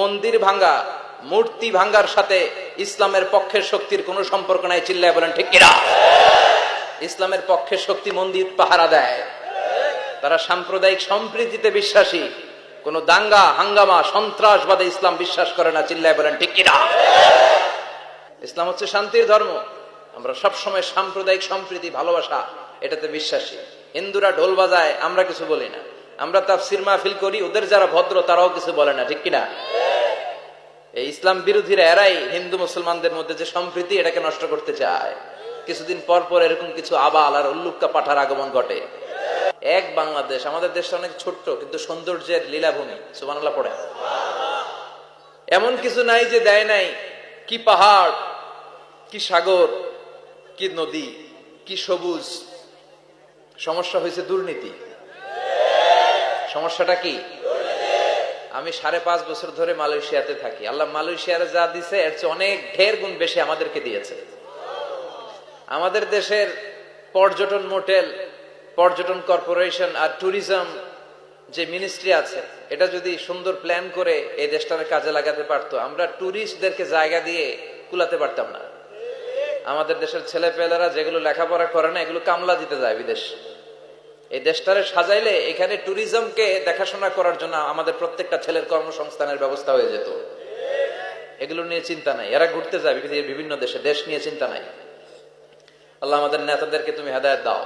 মন্দির ভাঙ্গা, মূর্তি ভাঙ্গার সাথে ইসলামের পক্ষের শক্তির কোনো সম্পর্ক নাই। চিল্লায় বলেন ঠিক কিনা? ইসলামের পক্ষের শক্তি মন্দির পাহারা দেয়। তারা সাম্প্রদায়িক সম্প্রীতিতে বিশ্বাসী, কোন দাঙ্গা হাঙ্গামা সন্ত্রাসবাদে ইসলাম বিশ্বাস করে না। চিল্লায় বলেন ঠিক কিনা? ইসলাম হচ্ছে শান্তির ধর্ম। আমরা সবসময় সাম্প্রদায়িক সম্প্রীতি ভালোবাসা এটাতে বিশ্বাসী। হিন্দুরা ঢোল বাজায়, আমরা কিছু বলি না। আমরা তাফসীর মাহফিল করি, ওদের যারা ভদ্র তারাও কিছু বলে না। ঠিক কিনা? এই ইসলাম বিরোধীরা এরাই হিন্দু মুসলমানদের মধ্যে যে সম্প্রীতি এটাকে নষ্ট করতে চায়। কিছুদিন পর পর এরকম কিছু আবাল আর উল্লুক্কা পাঠার আগমন ঘটে। এক বাংলাদেশ, আমাদের দেশটা অনেক ছোট্ট কিন্তু সৌন্দর্যের লীলাভূমি। সুবহানাল্লাহ পড়ে। এমন কিছু নাই যে দেয় নাই। কি পাহাড়, কি সাগর, কি নদী, কি সবুজ। সমস্যা হয়েছে দুর্নীতি। সমস্যাটা কি? আমি 5.5 বছর ধরে মালয়েশিয়াতে থাকি। আল্লাহ মালয়েশিয়ার যা দিছে এর চেয়ে অনেক ঢের গুণ বেশি আমাদেরকে দিয়েছে। আমাদের দেশের পর্যটন মোটেল, পর্যটন কর্পোরেশন আর ট্যুরিজম যে মিনিস্ট্রি আছে, এটা যদি সুন্দর প্ল্যান করে এই দেশটাকে কাজে লাগাতে পারতো, আমরা ট্যুরিস্টদেরকে জায়গা দিয়ে কুলাতে পারতাম না। আমাদের দেশের ছেলে পেলেরা যেগুলো লেখাপড়া করে না, এগুলো কামলা দিতে যায় বিদেশ। এই দেশটারে সাজাইলে এখানে ট্যুরিজমকে দেখাশোনা করার জন্য আমাদের প্রত্যেকটা ছেলের কর্মসংস্থানের ব্যবস্থা হয়ে যেত। এগুলো নিয়ে চিন্তা নাই। এরা ঘুরতে যায় বিভিন্ন দেশে, দেশ নিয়ে চিন্তা নাই। আল্লাহ আমাদের নেতাদেরকে তুমি হেদায়েত দাও।